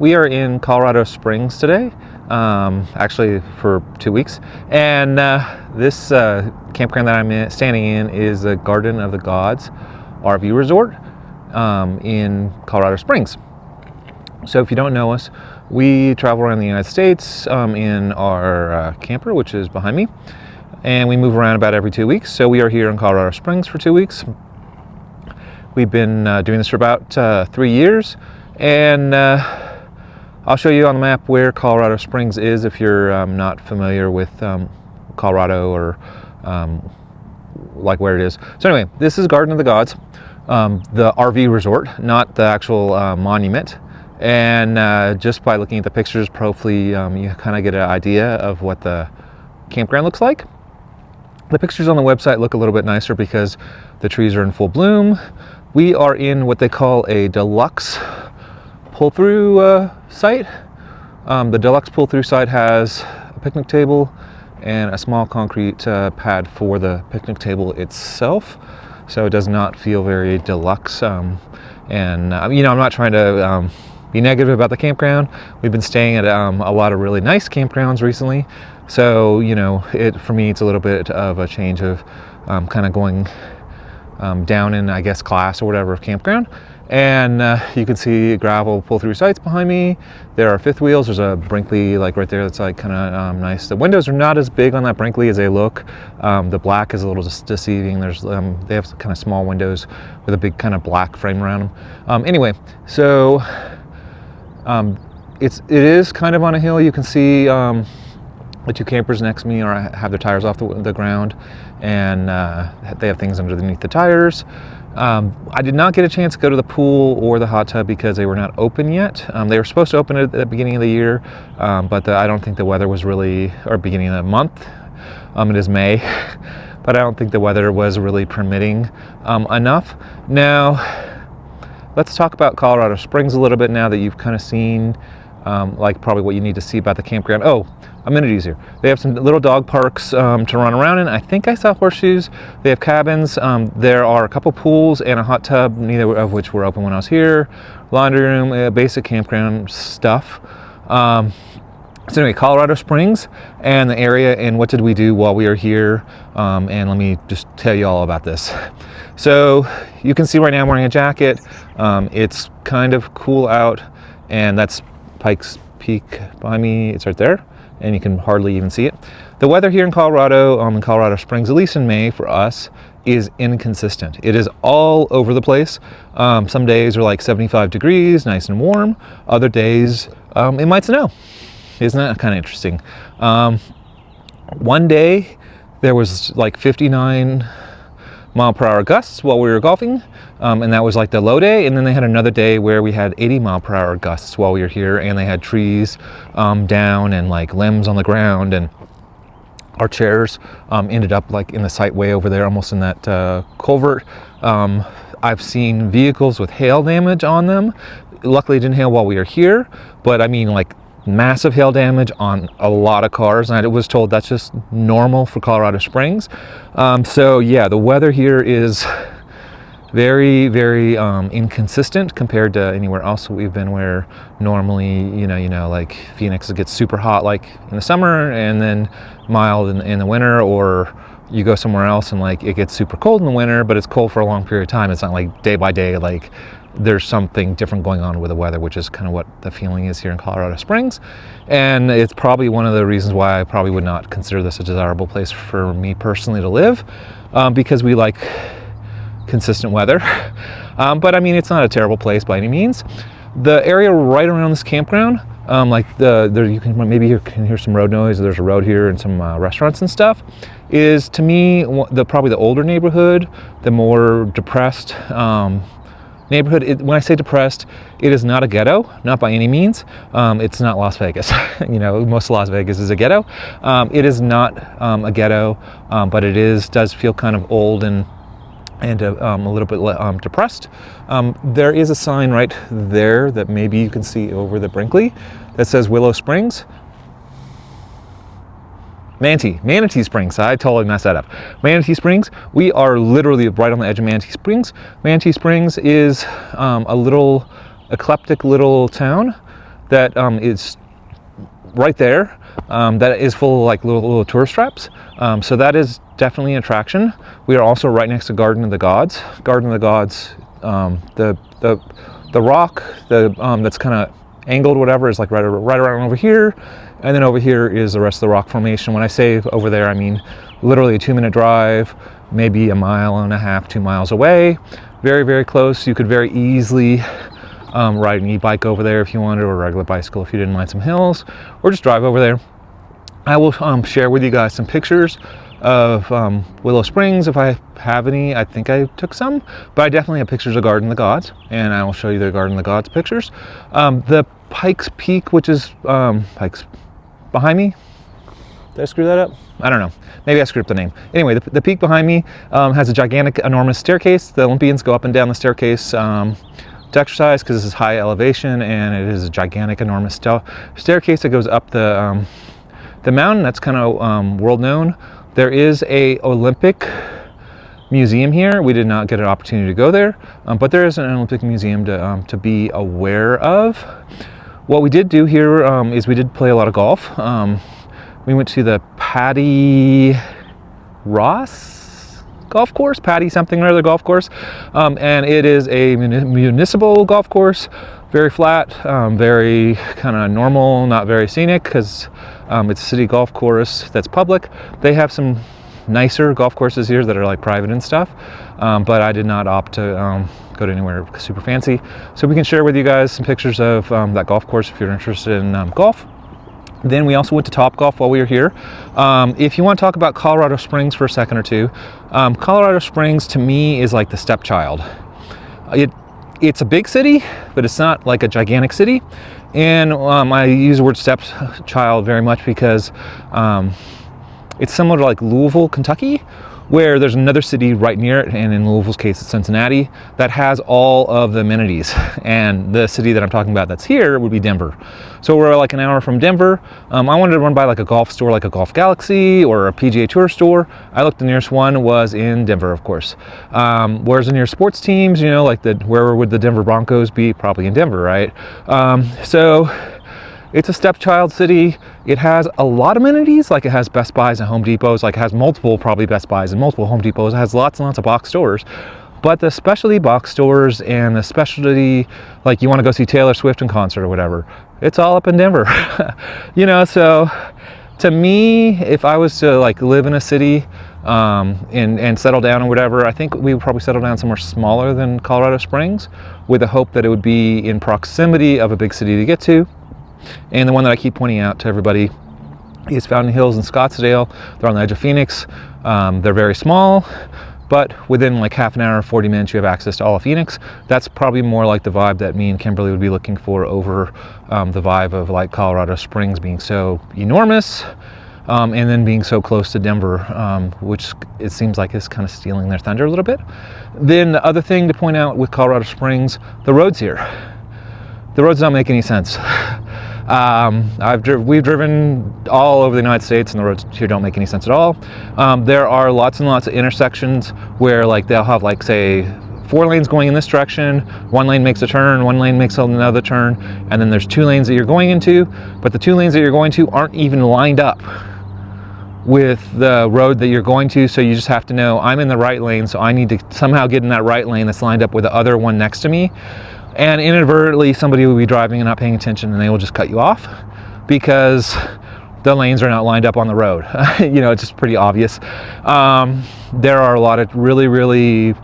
We are in Colorado Springs today, actually for 2 weeks, and this campground that I'm standing in is the Garden of the Gods RV Resort in Colorado Springs. So if you don't know us, we travel around the United States in our camper, which is behind me, and we move around about every 2 weeks. So we are here in Colorado Springs for 2 weeks. We've been doing this for about 3 years, and I'll show you on the map where Colorado Springs is if you're not familiar with Colorado or like where it is. So anyway, this is Garden of the Gods, the RV resort, not the actual monument. And just by looking at the pictures, hopefully you kind of get an idea of what the campground looks like. The pictures on the website look a little bit nicer because the trees are in full bloom. We are in what they call a deluxe pull-through site. The deluxe pull-through site has a picnic table and a small concrete pad for the picnic table itself, so it does not feel very deluxe. And you know, I'm not trying to be negative about the campground. We've been staying at a lot of really nice campgrounds recently, so you know, for me it's a little bit of a change of kind of going down in, I guess, class or whatever of campground. And you can see gravel pull-through sites behind me. There are fifth wheels. There's a Brinkley like right there that's like kind of nice. The windows are not as big on that Brinkley as they look. The black is a little deceiving. There's they have kind of small windows with a big kind of black frame around them. Anyway, so it is kind of on a hill. You can see the two campers next to me have their tires off the ground, and they have things underneath the tires. I did not get a chance to go to the pool or the hot tub because they were not open yet. They were supposed to open at the beginning of the year, but I don't think the weather was really, or beginning of the month. It is May, but I don't think the weather was really permitting enough. Now, let's talk about Colorado Springs a little bit now that you've kind of seen like probably what you need to see about the campground. Oh, amenities here. They have some little dog parks to run around in. I think I saw horseshoes. They have cabins. There are a couple pools and a hot tub, neither of which were open when I was here. Laundry room, basic campground stuff. So anyway, Colorado Springs and the area, and what did we do while we were here? And let me just tell you all about this. So you can see right now I'm wearing a jacket. It's kind of cool out, and that's Pikes Peak behind me. It's right there, and you can hardly even see it. The weather here in Colorado, in Colorado Springs, at least in May for us, is inconsistent. It is all over the place. Some days are like 75 degrees, nice and warm. Other days, it might snow. Isn't that kind of interesting? One day, there was like 59-mile-per-hour gusts while we were golfing, and that was like the low day. And then they had another day where we had 80-mile-per-hour gusts while we were here, and they had trees down and like limbs on the ground, and our chairs ended up like in the site way over there, almost in that culvert. I've seen vehicles with hail damage on them. Luckily it didn't hail while we were here, but I mean like massive hail damage on a lot of cars, and I was told that's just normal for Colorado Springs. So yeah, the weather here is very, very inconsistent compared to anywhere else we've been, where normally, you know, like Phoenix, it gets super hot like in the summer and then mild in the winter, or you go somewhere else and like it gets super cold in the winter, but it's cold for a long period of time. It's not like day by day, like there's something different going on with the weather, which is kind of what the feeling is here in Colorado Springs. And it's probably one of the reasons why I probably would not consider this a desirable place for me personally to live, because we like consistent weather. But I mean, it's not a terrible place by any means. The area right around this campground, like you can hear some road noise. There's a road here and some restaurants and stuff. Is to me probably the older neighborhood, the more depressed neighborhood. When I say depressed, it is not a ghetto, not by any means. It's not Las Vegas. You know, most of Las Vegas is a ghetto. It is not a ghetto, but it does feel kind of old and a little bit depressed. There is a sign right there that maybe you can see over the Brinkley that says Willow Springs. Manatee Springs. I totally messed that up. Manatee Springs. We are literally right on the edge of Manatee Springs. Manatee Springs is a little eclectic little town that is right there, that is full of like little tourist traps. So that is definitely an attraction. We are also right next to Garden of the Gods. Garden of the Gods, the rock that's kind of angled, whatever, is like right around over here, and then over here is the rest of the rock formation. When I say over there, I mean literally a 2-minute drive, maybe 1.5 miles, 2 miles away. Very, very close. You could very easily ride an e-bike over there if you wanted, or a regular bicycle if you didn't mind some hills, or just drive over there. I will share with you guys some pictures of Willow Springs if I have any. I think I took some, but I definitely have pictures of Garden of the Gods, and I will show you the Garden of the Gods pictures. The Pikes Peak, which is Pikes behind me. Did I screw that up? I don't know. Maybe I screwed up the name. Anyway, the peak behind me has a gigantic, enormous staircase. The Olympians go up and down the staircase to exercise because this is high elevation, and it is a gigantic, enormous staircase that goes up the mountain. That's kind of world known. There is a Olympic museum here. We did not get an opportunity to go there, but there is an Olympic museum to be aware of. What we did do here is we did play a lot of golf. We went to the Patty Ross golf course, Patty something or other golf course, and it is a municipal golf course, very flat, very kind of normal, not very scenic, because it's a city golf course that's public. They have some nicer golf courses here that are like private and stuff, but I did not opt to go to anywhere super fancy. So we can share with you guys some pictures of that golf course if you're interested in golf. Then we also went to Topgolf while we were here. If you want to talk about Colorado Springs for a second or two, Colorado Springs to me is like the stepchild. It's a big city, but it's not like a gigantic city. And I use the word stepchild very much because it's similar to like Louisville, Kentucky, where there's another city right near it, and in Louisville's case it's Cincinnati, that has all of the amenities. And the city that I'm talking about that's here would be Denver. So we're like an hour from Denver. I wanted to run by like a golf store, like a Golf Galaxy or a PGA Tour store. I looked, the nearest one was in Denver, of course. Where's the nearest sports teams, you know, like where would the Denver Broncos be? Probably in Denver, right? So it's a stepchild city. It has a lot of amenities, like it has Best Buys and Home Depots, like it has multiple probably Best Buys and multiple Home Depots. It has lots and lots of box stores. But the specialty box stores and the specialty, like you want to go see Taylor Swift in concert or whatever, it's all up in Denver. You know, so to me, if I was to like live in a city and settle down or whatever, I think we would probably settle down somewhere smaller than Colorado Springs, with the hope that it would be in proximity of a big city to get to. And the one that I keep pointing out to everybody is Fountain Hills in Scottsdale. They're on the edge of Phoenix. They're very small, but within like half an hour, 40 minutes, you have access to all of Phoenix. That's probably more like the vibe that me and Kimberly would be looking for over the vibe of like Colorado Springs being so enormous, and then being so close to Denver, which it seems like is kind of stealing their thunder a little bit. Then the other thing to point out with Colorado Springs, the roads here. The roads don't make any sense. We've driven all over the United States, and the roads here don't make any sense at all. There are lots and lots of intersections where like they'll have like say 4 lanes going in this direction, 1 lane makes a turn, 1 lane makes another turn, and then there's 2 lanes that you're going into, but the 2 lanes that you're going to aren't even lined up with the road that you're going to. So you just have to know, I'm in the right lane, so I need to somehow get in that right lane that's lined up with the other one next to me. And inadvertently, somebody will be driving and not paying attention, and they will just cut you off because the lanes are not lined up on the road. You know, it's just pretty obvious. There are a lot of really,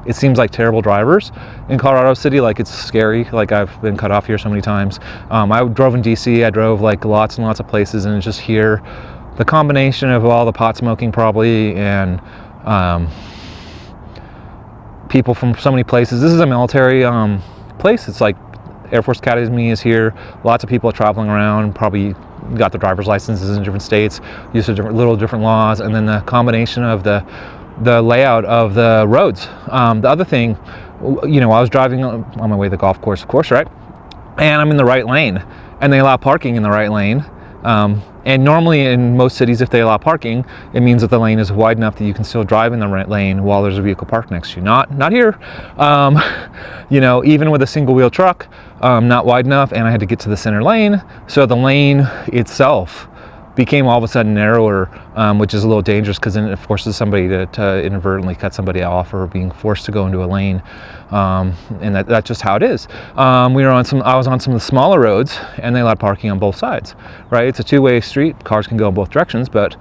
it seems like terrible drivers in Colorado City. Like it's scary. Like I've been cut off here so many times. I drove in DC. I drove like lots and lots of places, and just here, the combination of all the pot smoking probably and people from so many places. This is a military place. It's like Air Force Academy is here. Lots of people are traveling around, probably got their driver's licenses in different states, used to different laws, and then the combination of the layout of the roads. The other thing, you know, I was driving on my way to the golf course, of course, right? And I'm in the right lane, and they allow parking in the right lane. And normally in most cities, if they allow parking, it means that the lane is wide enough that you can still drive in the right lane while there's a vehicle parked next to you. Not here. You know, even with a single wheel truck, not wide enough, and I had to get to the center lane. So the lane itself became all of a sudden narrower, which is a little dangerous because then it forces somebody to inadvertently cut somebody off or being forced to go into a lane, and that's just how it is. I was on some of the smaller roads, and they allowed parking on both sides. Right, it's a two-way street. Cars can go in both directions, but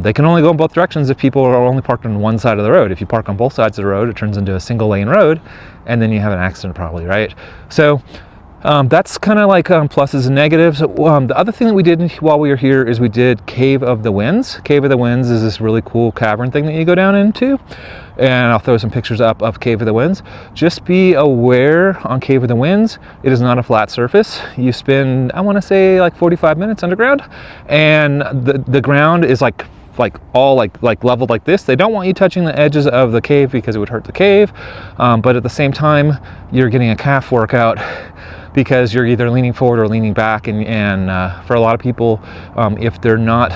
they can only go in both directions if people are only parked on one side of the road. If you park on both sides of the road, it turns into a single lane road, and then you have an accident probably, right? So that's kind of like pluses and negatives. The other thing that we did while we were here is we did Cave of the Winds. Cave of the Winds is this really cool cavern thing that you go down into, and I'll throw some pictures up of Cave of the Winds. Just be aware on Cave of the Winds, it is not a flat surface. You spend, I want to say, like 45 minutes underground, and the ground is like all leveled like this. They don't want you touching the edges of the cave because it would hurt the cave, but at the same time you're getting a calf workout because you're either leaning forward or leaning back, and for a lot of people, if they're not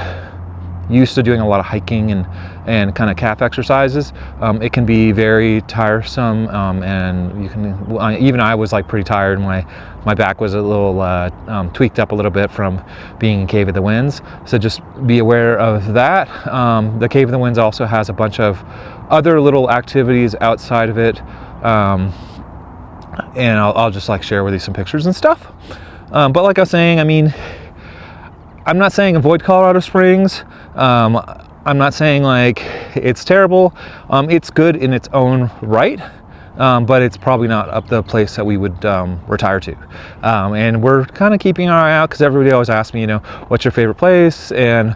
used to doing a lot of hiking and kind of calf exercises, it can be very tiresome, and you can, even I was like pretty tired. My back was a little tweaked up a little bit from being in Cave of the Winds, so just be aware of that. The Cave of the Winds also has a bunch of other little activities outside of it, and I'll just like share with you some pictures and stuff. But like I was saying, I mean, I'm not saying avoid Colorado Springs. I'm not saying like it's terrible. It's good in its own right, but it's probably not up the place that we would retire to. And we're kind of keeping our eye out because everybody always asks me, you know, what's your favorite place, and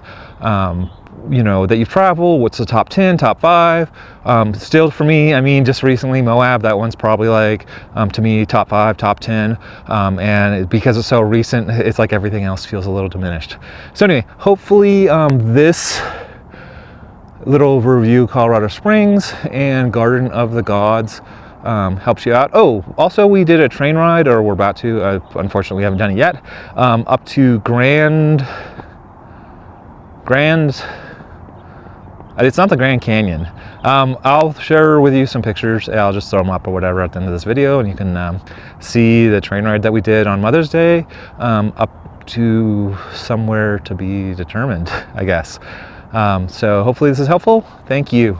you know, that you've traveled, what's the top 10, top 5. Still for me, I mean, just recently Moab, that one's probably like, to me, top 5, top 10. Because it's so recent, it's like everything else feels a little diminished. So anyway, hopefully this little overview, Colorado Springs and Garden of the Gods, helps you out. Oh, also we did a train ride, or we're about to, unfortunately we haven't done it yet, up to Grand, it's not the Grand Canyon. I'll share with you some pictures. I'll just throw them up or whatever at the end of this video, and you can see the train ride that we did on Mother's Day, up to somewhere to be determined, I guess. So hopefully this is helpful. Thank you.